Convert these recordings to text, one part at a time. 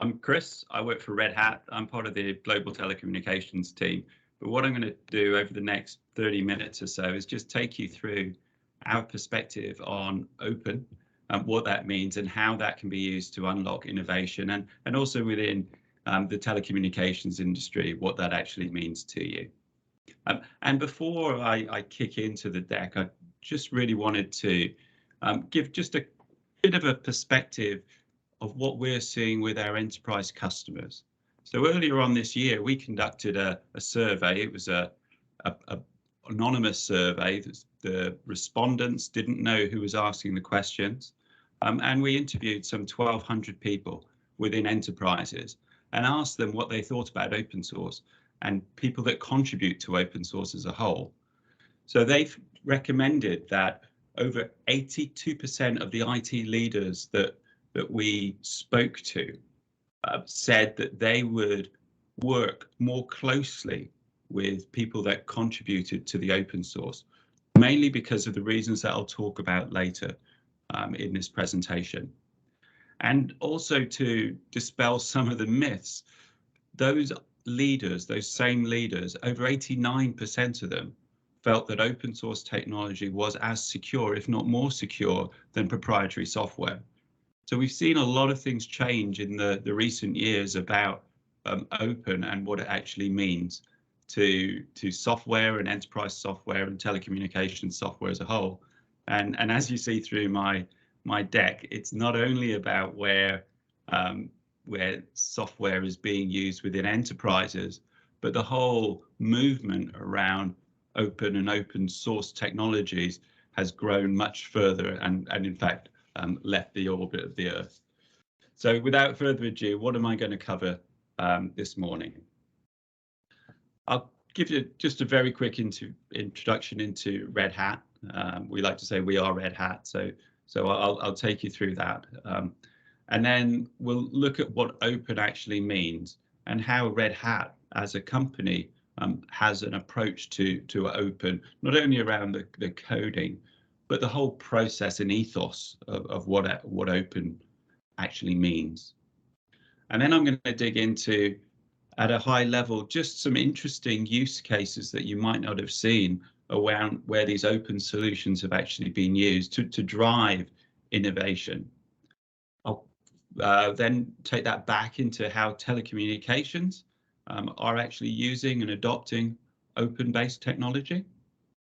I'm Chris. I work for Red Hat. I'm part of the global telecommunications team. But what I'm going to do over the next 30 minutes or so is just take you through our perspective on open and what that means and how that can be used to unlock innovation and also within the telecommunications industry, what that actually means to you. And before I kick into the deck, I just really wanted to give just a bit of a perspective of what we're seeing with our enterprise customers. So earlier on this year, we conducted a survey. It was a anonymous survey. The respondents didn't know who was asking the questions. And we interviewed some 1,200 people within enterprises and asked them what they thought about open source and people that contribute to open source as a whole. So they've recommended that over 82% of the IT leaders that we spoke to said that they would work more closely with people that contributed to the open source, mainly because of the reasons that I'll talk about later in this presentation. And also to dispel some of the myths, those leaders, those same leaders, over 89% of them felt that open source technology was as secure, if not more secure, than proprietary software. So we've seen a lot of things change in the recent years about open and what it actually means to software and enterprise software and telecommunications software as a whole. And as you see through my deck, it's not only about where software is being used within enterprises, but the whole movement around open and open source technologies has grown much further and in fact left the orbit of the Earth. So without further ado, what am I going to cover this morning? I'll give you just a very quick introduction into Red Hat. We like to say we are Red Hat, so I'll take you through that. And then we'll look at what open actually means and how Red Hat as a company has an approach to open, not only around the coding, but the whole process and ethos of what open actually means. And then I'm going to dig into, at a high level, just some interesting use cases that you might not have seen around where these open solutions have actually been used to drive innovation. I'll then take that back into how telecommunications are actually using and adopting open-based technology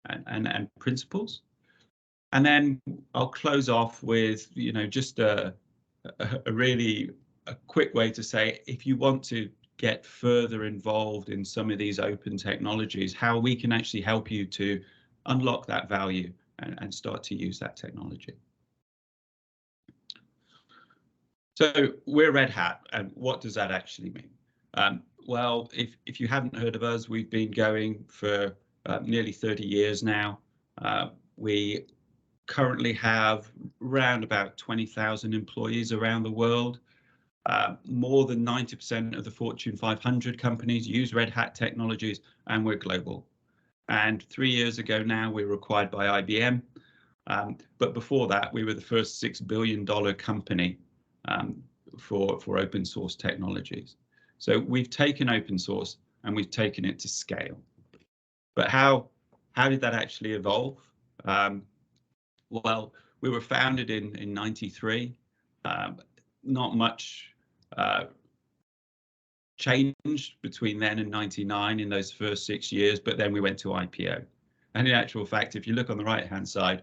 and principles. And then I'll close off with, just a really quick way to say, if you want to get further involved in some of these open technologies, how we can actually help you to unlock that value and start to use that technology. So we're Red Hat, and what does that actually mean? Well, if you haven't heard of us, we've been going for nearly 30 years now. We currently have around about 20,000 employees around the world. More than 90% of the Fortune 500 companies use Red Hat technologies, and we're global. And 3 years ago now, we were acquired by IBM. But before that, we were the first $6 billion company for open source technologies. So we've taken open source and we've taken it to scale. But how did that actually evolve? Well, we were founded in 93. Not much changed between then and 99 in those first 6 years, but then we went to IPO. And in actual fact, if you look on the right-hand side,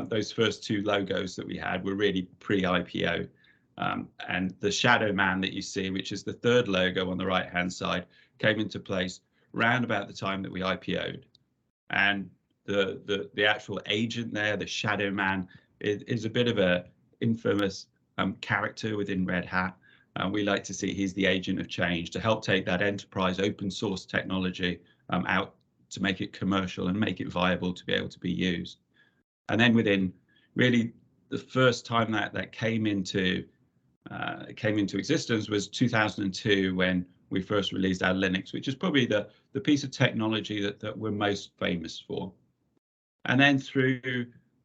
those first two logos that we had were really pre-IPO. And the shadow man that you see, which is the third logo on the right-hand side, came into place round about the time that we IPO'd. And the actual agent there, the shadow man, is a bit of a infamous character within Red Hat. We like to see he's the agent of change to help take that enterprise open source technology out to make it commercial and make it viable to be able to be used. And then within really the first time that came into existence was 2002, when we first released our Linux, which is probably the piece of technology that we're most famous for. And then through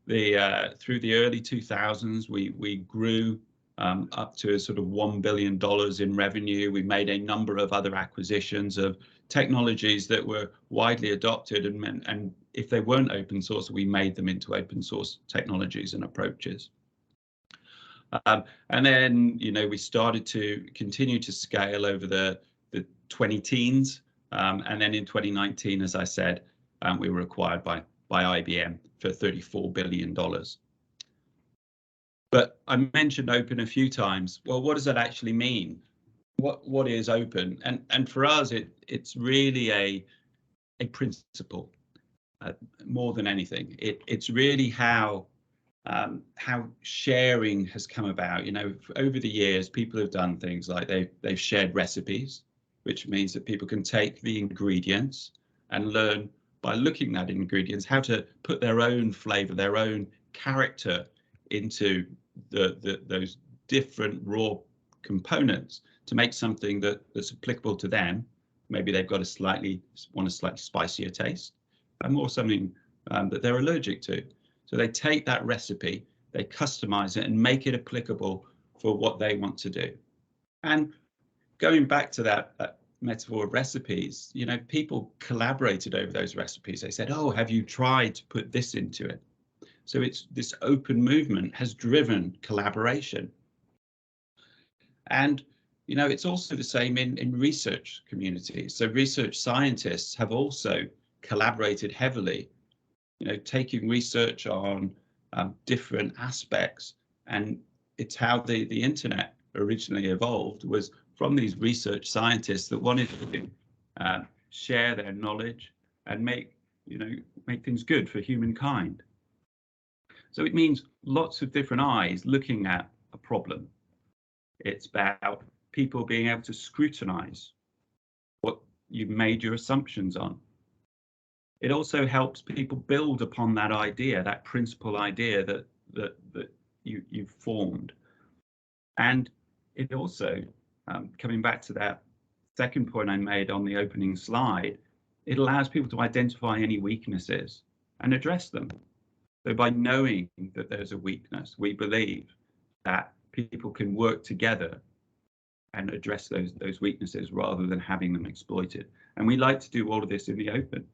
the early 2000s, we grew up to sort of $1 billion in revenue. We made a number of other acquisitions of technologies that were widely adopted, and if they weren't open source, we made them into open source technologies and approaches. And then, we started to continue to scale over the 20 teens. And then in 2019, as I said, we were acquired by IBM for $34 billion. But I mentioned open a few times. Well, what does that actually mean? What is open? And for us, it's really a principle more than anything. It's really how sharing has come about. Over the years, people have done things like they've shared recipes, which means that people can take the ingredients and learn by looking at ingredients how to put their own flavor, their own character into those different raw components to make something that's applicable to them. Maybe they've got a slightly spicier taste, or something that they're allergic to. So they take that recipe, they customize it and make it applicable for what they want to do. And going back to that metaphor of recipes, people collaborated over those recipes. They said, oh, have you tried to put this into it? So it's this open movement has driven collaboration. And, it's also the same in research communities. So research scientists have also collaborated heavily, taking research on different aspects. And it's how the internet originally evolved, was from these research scientists that wanted to share their knowledge and make things good for humankind. So it means lots of different eyes looking at a problem. It's about people being able to scrutinize what you've made your assumptions on. It also helps people build upon that idea, that principal idea that you've formed. And it also, coming back to that second point I made on the opening slide, it allows people to identify any weaknesses and address them. So by knowing that there's a weakness, we believe that people can work together and address those weaknesses rather than having them exploited. And we like to do all of this in the open.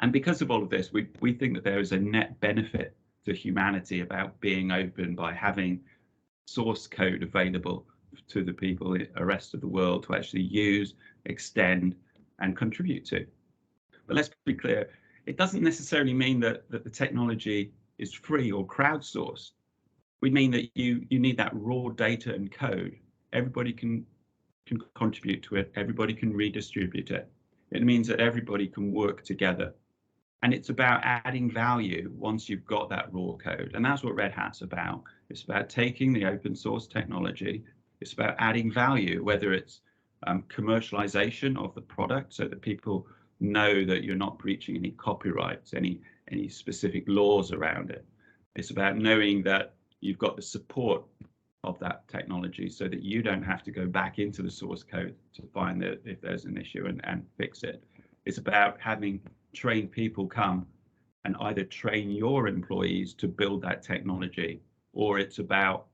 And because of all of this, we think that there is a net benefit to humanity about being open by having source code available to the people in the rest of the world to actually use, extend, and contribute to. But let's be clear, it doesn't necessarily mean that the technology is free or crowdsourced. We mean that you need that raw data and code. Everybody can contribute to it. Everybody can redistribute it. It means that everybody can work together. And it's about adding value once you've got that raw code. And that's what Red Hat's about. It's about taking the open source technology. It's about adding value, whether it's commercialization of the product so that people know that you're not breaching any copyrights, any specific laws around it. It's about knowing that you've got the support of that technology so that you don't have to go back into the source code to find that if there's an issue and fix it. It's about having trained people come and either train your employees to build that technology, or it's about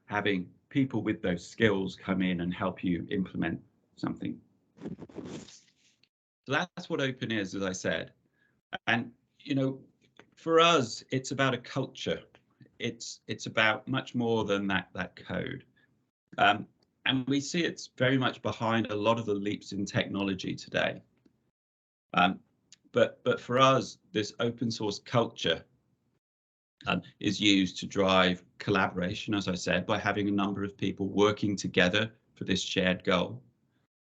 having people with those skills come in and help you implement something. So that's what open is, as I said. And, for us, it's about a culture. It's about much more than that code. And we see it's very much behind a lot of the leaps in technology today. But for us, this open source culture is used to drive collaboration, as I said, by having a number of people working together for this shared goal.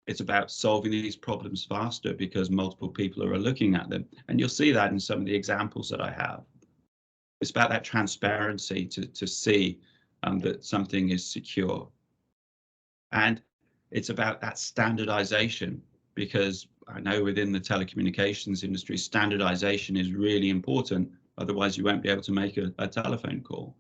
It's about solving these problems faster because multiple people are looking at them. And you'll see that in some of the examples that I have. It's about that transparency to see that something is secure. And it's about that standardization, because I know within the telecommunications industry, standardization is really important. Otherwise, you won't be able to make a telephone call.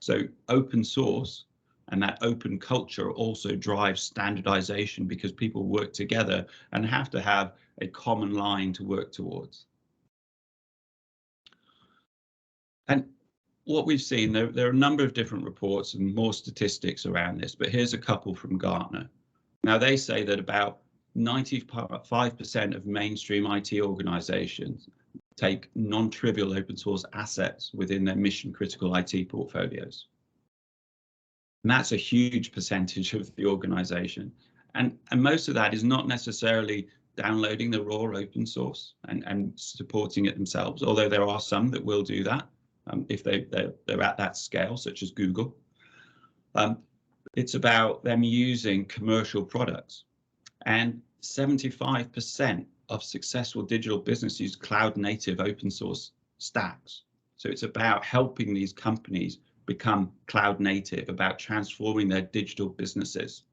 So open source and that open culture also drives standardization because people work together and have to have a common line to work towards. And what we've seen, there are a number of different reports and more statistics around this, but here's a couple from Gartner. Now, they say that about 95% of mainstream IT organizations take non-trivial open source assets within their mission critical IT portfolios. And that's a huge percentage of the organization. And most of that is not necessarily downloading the raw open source and supporting it themselves, although there are some that will do that if they're at that scale, such as Google. It's about them using commercial products. And 75% of successful digital businesses use cloud native open source stacks. So it's about helping these companies become cloud native, about transforming their digital businesses.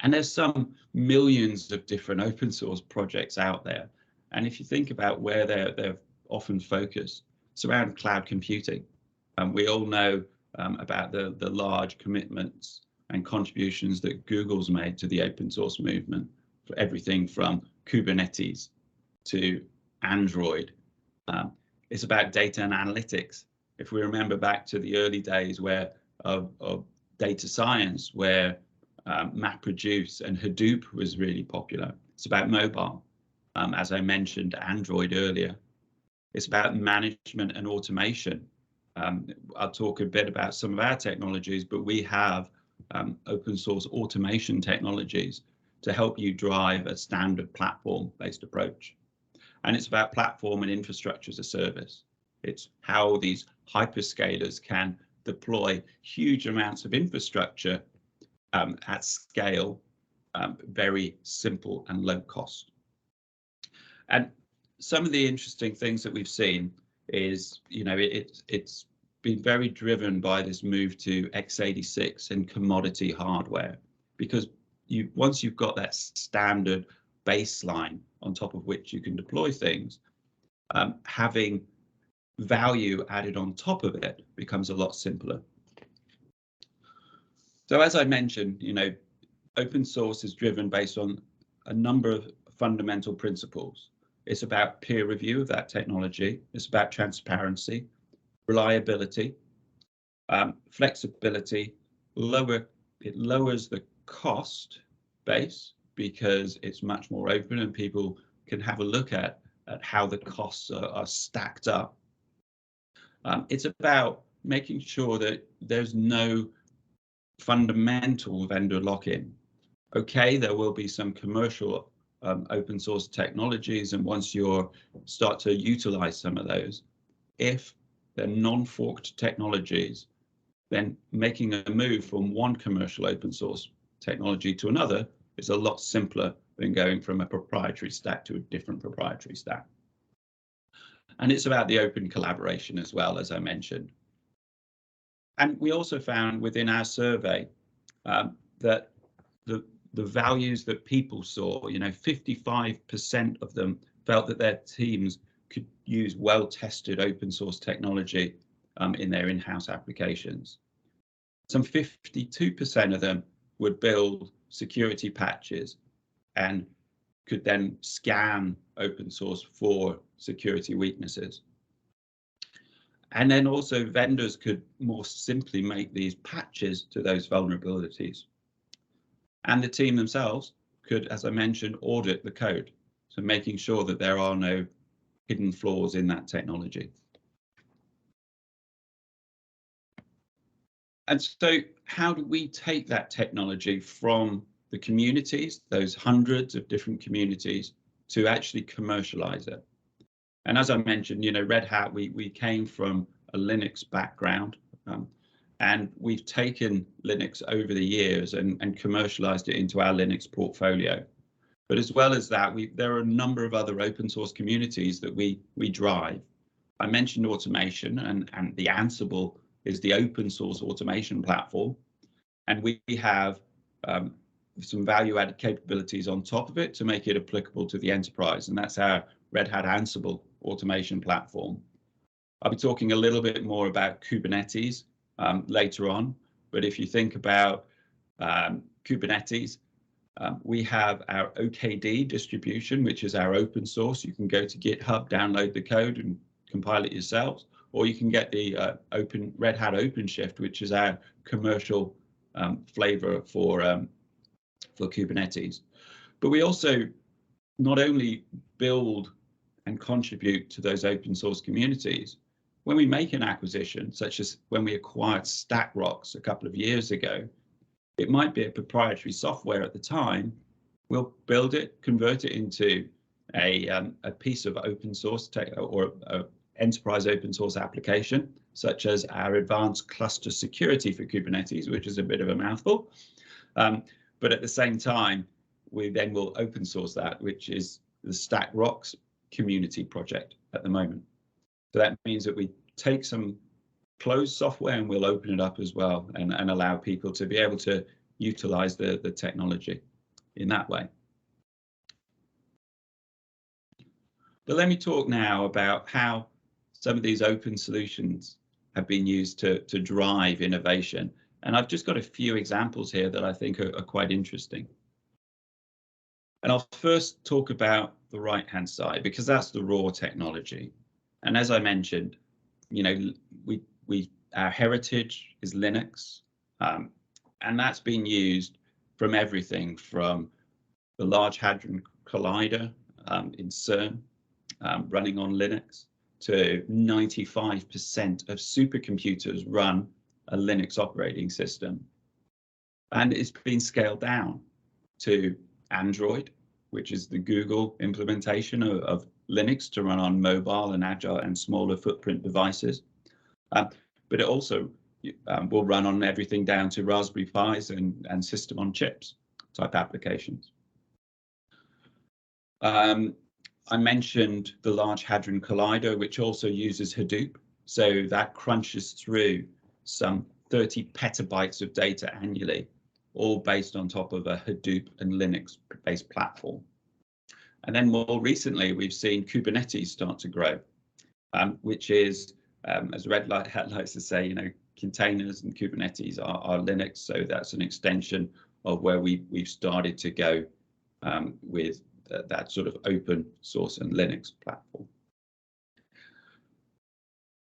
And there's some millions of different open source projects out there. And if you think about where they're often focused, it's around cloud computing. We all know about the large commitments and contributions that Google's made to the open source movement for everything from Kubernetes to Android. It's about data and analytics. If we remember back to the early days of data science, where MapReduce and Hadoop was really popular. It's about mobile, as I mentioned, Android earlier. It's about management and automation. I'll talk a bit about some of our technologies, but we have open source automation technologies to help you drive a standard platform-based approach. And it's about platform and infrastructure as a service. It's how these hyperscalers can deploy huge amounts of infrastructure at scale, very simple and low cost. And some of the interesting things that we've seen is, it's been very driven by this move to x86 and commodity hardware, because once you've got that standard baseline on top of which you can deploy things, having value added on top of it becomes a lot simpler. So as I mentioned, open source is driven based on a number of fundamental principles. It's about peer review of that technology. It's about transparency, reliability, flexibility. It lowers the cost base because it's much more open and people can have a look at how the costs are stacked up. It's about making sure that there's no fundamental vendor lock-in. Okay, there will be some commercial open source technologies, and once you start to utilize some of those, if they're non-forked technologies, then making a move from one commercial open source technology to another is a lot simpler than going from a proprietary stack to a different proprietary stack. And it's about the open collaboration as well, as I mentioned. And we also found within our survey that the values that people saw, 55% of them felt that their teams could use well-tested open source technology in their in-house applications. Some 52% of them would build security patches and could then scan open source for security weaknesses. And then also vendors could more simply make these patches to those vulnerabilities. And the team themselves could, as I mentioned, audit the code. So making sure that there are no hidden flaws in that technology. And so how do we take that technology from the communities, those hundreds of different communities, to actually commercialize it? And as I mentioned, Red Hat, we came from a Linux background, and we've taken Linux over the years and commercialized it into our Linux portfolio. But as well as that, there are a number of other open source communities that we drive. I mentioned automation, and the Ansible is the open source automation platform. And we have some value added capabilities on top of it to make it applicable to the enterprise. And that's our Red Hat Ansible automation platform. I'll be talking a little bit more about Kubernetes later on. But if you think about Kubernetes, we have our OKD distribution, which is our open source. You can go to GitHub, download the code and compile it yourselves, or you can get the Red Hat OpenShift, which is our commercial flavor for Kubernetes. But we also not only build and contribute to those open source communities. When we make an acquisition, such as when we acquired StackRox a couple of years ago, it might be a proprietary software at the time. We'll build it, convert it into a piece of open source tech or a enterprise open source application, such as our advanced cluster security for Kubernetes, which is a bit of a mouthful. But at the same time, we then will open source that, which is the StackRox community project at the moment. So that means that we take some closed software and we'll open it up as well and allow people to be able to utilize the technology in that way. But let me talk now about how some of these open solutions have been used to drive innovation. And I've just got a few examples here that I think are quite interesting. And I'll first talk about the right-hand side, because that's the raw technology. And as I mentioned, you know, our heritage is Linux, and that's been used from everything from the Large Hadron Collider in CERN running on Linux to 95% of supercomputers run a Linux operating system. And it's been scaled down to Android, which is the Google implementation of Linux to run on mobile and agile and smaller footprint devices. But it also will run on everything down to Raspberry Pis and system on chips type applications. I mentioned the Large Hadron Collider, which also uses Hadoop. So that crunches through some 30 petabytes of data annually, all based on top of a Hadoop and Linux-based platform. And then more recently, we've seen Kubernetes start to grow, which is, as Red Hat likes to say, you know, containers and Kubernetes are Linux. So that's an extension of where we've started to go with that sort of open source and Linux platform.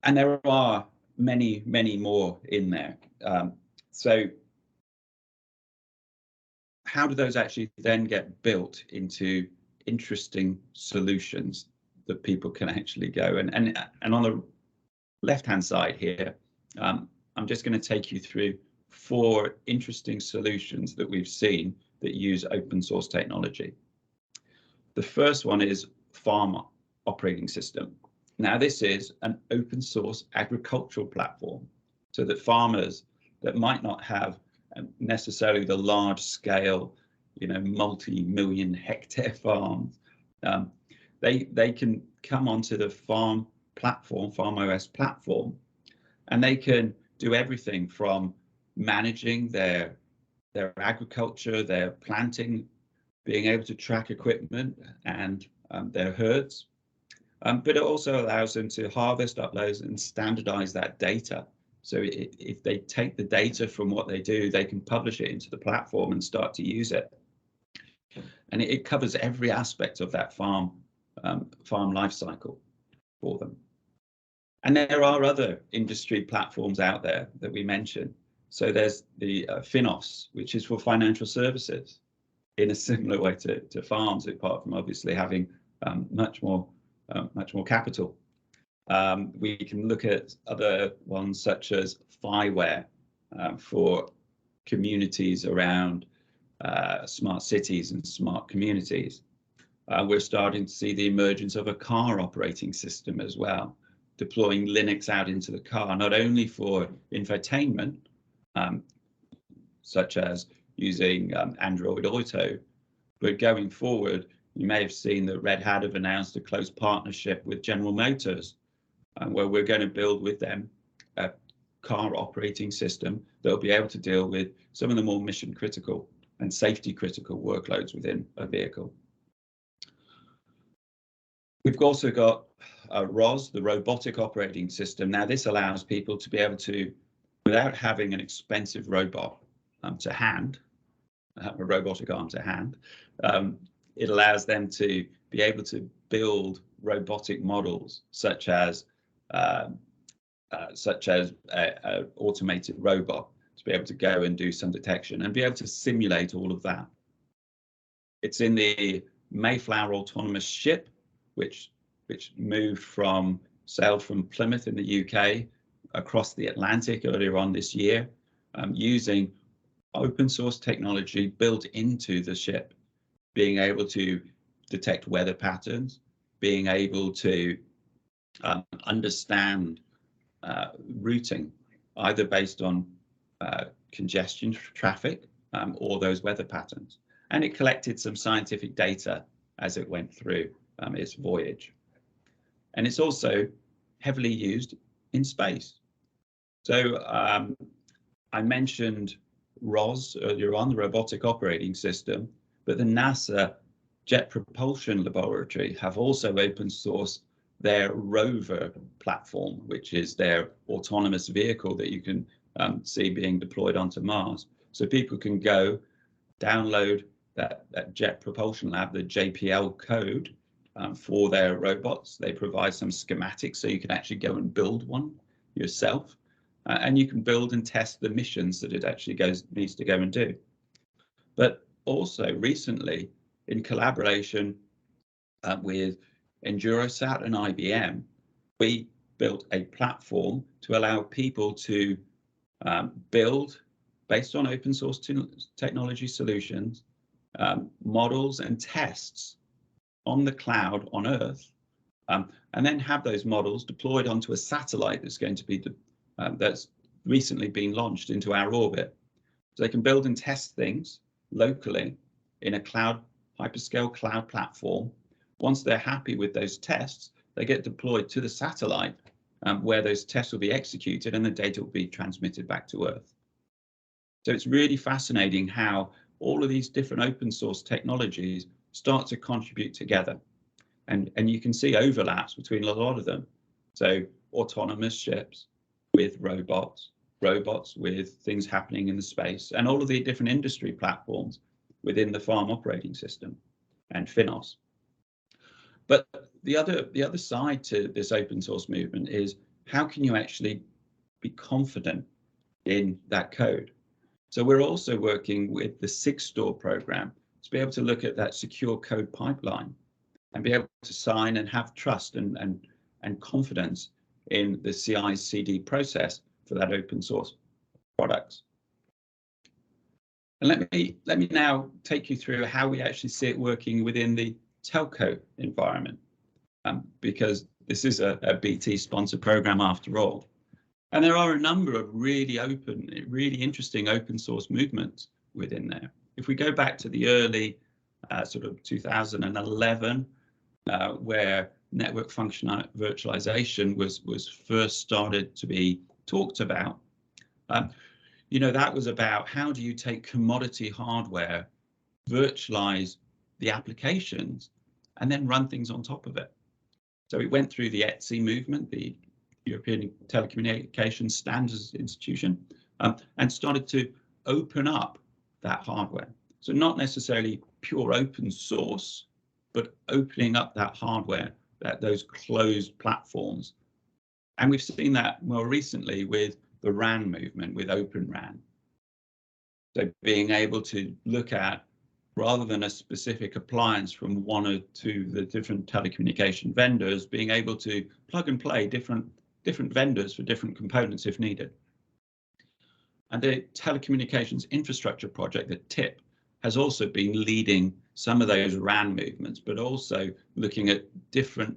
And there are many, many more in there. So how do those actually then get built into interesting solutions that people can actually go? And on the left-hand side here, I'm just going to take you through 4 interesting solutions that we've seen that use open source technology. The first one is Farm Operating System. Now, this is an open source agricultural platform so that farmers that might not have necessarily the large scale, you know, multi-million hectare farms, they can come onto the Farm platform, Farm OS platform, and they can do everything from managing their agriculture, their planting, being able to track equipment and their herds. But it also allows them to harvest, upload, and standardize that data. So if they take the data from what they do, they can publish it into the platform and start to use it. And it covers every aspect of that farm life cycle for them. And there are other industry platforms out there that we mentioned. So there's the FinOps, which is for financial services, in a similar way to farms, apart from obviously having much more capital. We can look at other ones such as Fireware for communities around smart cities and smart communities. We're starting to see the emergence of a car operating system as well, deploying Linux out into the car, not only for infotainment, such as using Android Auto, but going forward, you may have seen that Red Hat have announced a close partnership with General Motors, where we're going to build with them a car operating system that will be able to deal with some of the more mission critical and safety critical workloads within a vehicle. We've also got ROS, the robotic operating system. Now, this allows people to be able to, without having an expensive robot to hand, a robotic arm to hand, it allows them to be able to build robotic models such as such as an automated robot, to be able to go and do some detection and be able to simulate all of that. It's in the Mayflower autonomous ship, which sailed from Plymouth in the UK across the Atlantic earlier on this year, using open source technology built into the ship, being able to detect weather patterns, being able to understand routing, either based on congestion traffic or those weather patterns. And it collected some scientific data as it went through its voyage. And it's also heavily used in space. So I mentioned ROS earlier on, the Robotic Operating System, but the NASA Jet Propulsion Laboratory have also open sourced their rover platform, which is their autonomous vehicle that you can see being deployed onto Mars. So people can go download that Jet Propulsion Lab, the JPL code for their robots. They provide some schematics so you can actually go and build one yourself. And you can build and test the missions that it actually needs to go and do. But also recently, in collaboration with Endurosat and IBM, we built a platform to allow people to build, based on open source technology solutions, models and tests on the cloud on Earth, and then have those models deployed onto a satellite that's going to be that's recently been launched into our orbit. So they can build and test things locally in a hyperscale cloud platform. Once they're happy with those tests, they get deployed to the satellite where those tests will be executed and the data will be transmitted back to Earth. So it's really fascinating how all of these different open source technologies start to contribute together. And you can see overlaps between a lot of them. So autonomous ships with robots with things happening in the space, and all of the different industry platforms within the farm operating system and FinOS. But the other side to this open source movement is, how can you actually be confident in that code? So we're also working with the SigStore program to be able to look at that secure code pipeline and be able to sign and have trust and confidence in the CI/CD process for that open source products. And let me now take you through how we actually see it working within the telco environment, because this is a BT sponsored program after all. And there are a number of really interesting open source movements within there. If we go back to the early sort of 2011, where network function virtualization was first started to be talked about, that was about how do you take commodity hardware, virtualize the applications, and then run things on top of it. So it went through the ETSI movement, the European Telecommunications Standards Institution, and started to open up that hardware. So not necessarily pure open source, but opening up that hardware, those closed platforms. And we've seen that more recently with the RAN movement, with Open RAN. So being able to look at, rather than a specific appliance from one or two of the different telecommunication vendors, being able to plug and play different vendors for different components if needed. And the Telecommunications Infrastructure Project, the TIP, has also been leading some of those RAN movements, but also looking at different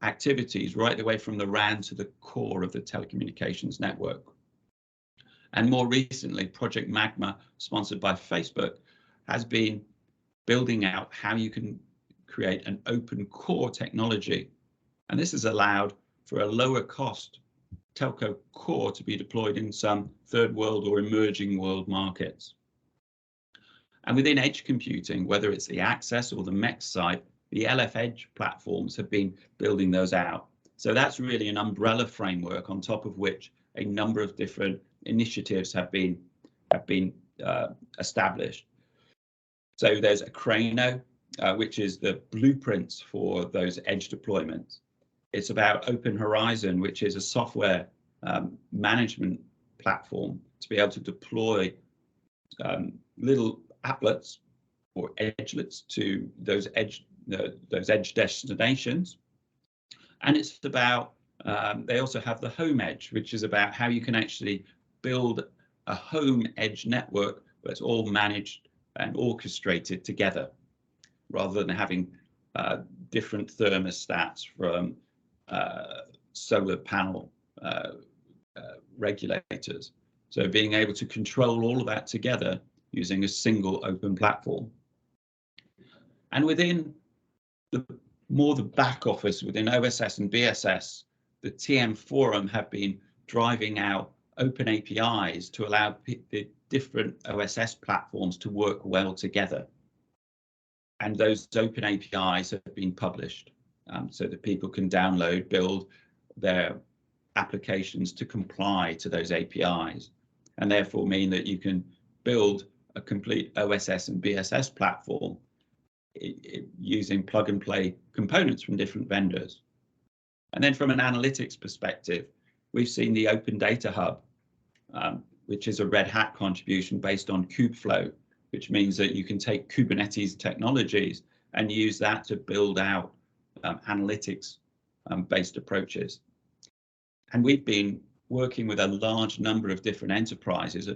activities right the way from the RAN to the core of the telecommunications network. And more recently, Project Magma, sponsored by Facebook, has been building out how you can create an open core technology. And this has allowed for a lower cost telco core to be deployed in some third world or emerging world markets. And within edge computing, whether it's the Access or the MEX side, the LF Edge platforms have been building those out. So that's really an umbrella framework on top of which a number of different initiatives have been established. So there's Acrano, which is the blueprints for those edge deployments. It's about Open Horizon, which is a software management platform to be able to deploy little applets or edgelets to those edge destinations. And it's about, they also have the home edge, which is about how you can actually build a home edge network that's all managed and orchestrated together, rather than having different thermostats from solar panel regulators. So being able to control all of that together using a single open platform. And within the back office, within OSS and BSS, the TM Forum have been driving out open APIs to allow the different OSS platforms to work well together. And those open APIs have been published so that people can download, build their applications to comply to those APIs, and therefore mean that you can build a complete OSS and BSS platform using plug and play components from different vendors. And then from an analytics perspective, we've seen the Open Data Hub, which is a Red Hat contribution based on Kubeflow, which means that you can take Kubernetes technologies and use that to build out analytics based approaches. And we've been working with a large number of different enterprises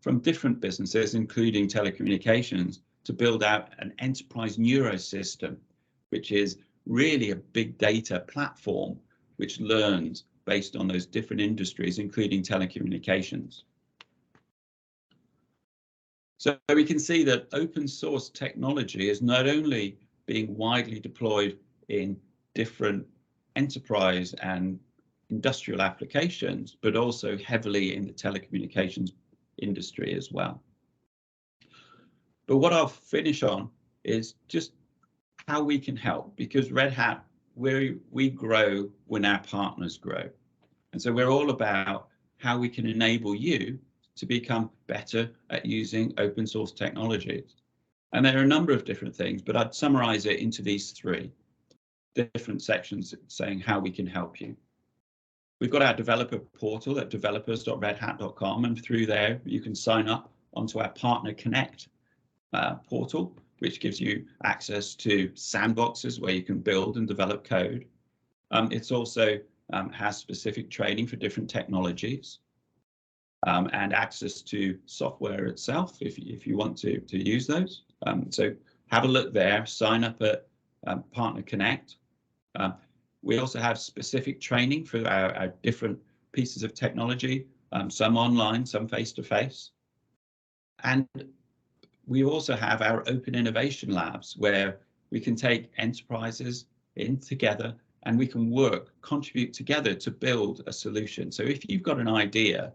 from different businesses, including telecommunications, to build out an enterprise neurosystem, which is really a big data platform which learns based on those different industries, including telecommunications. So we can see that open source technology is not only being widely deployed in different enterprise and industrial applications, but also heavily in the telecommunications industry as well. But what I'll finish on is just how we can help, because Red Hat, we grow when our partners grow. And so we're all about how we can enable you to become better at using open source technologies. And there are a number of different things, but I'd summarize it into these three different sections saying how we can help you. We've got our developer portal at developers.redhat.com, and through there you can sign up onto our Partner Connect portal, which gives you access to sandboxes where you can build and develop code. It's also has specific training for different technologies and access to software itself if you want to use those. So have a look there, sign up at Partner Connect. We also have specific training for our different pieces of technology, some online, some face-to-face. And we also have our open innovation labs where we can take enterprises in together and we can contribute together to build a solution. So if you've got an idea,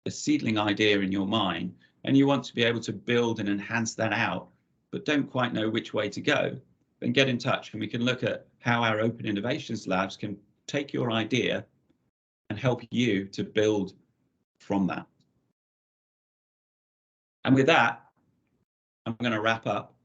a seedling idea in your mind, and you want to be able to build and enhance that out, but don't quite know which way to go, then get in touch and we can look at how our open innovations labs can take your idea and help you to build from that. And with that, I'm going to wrap up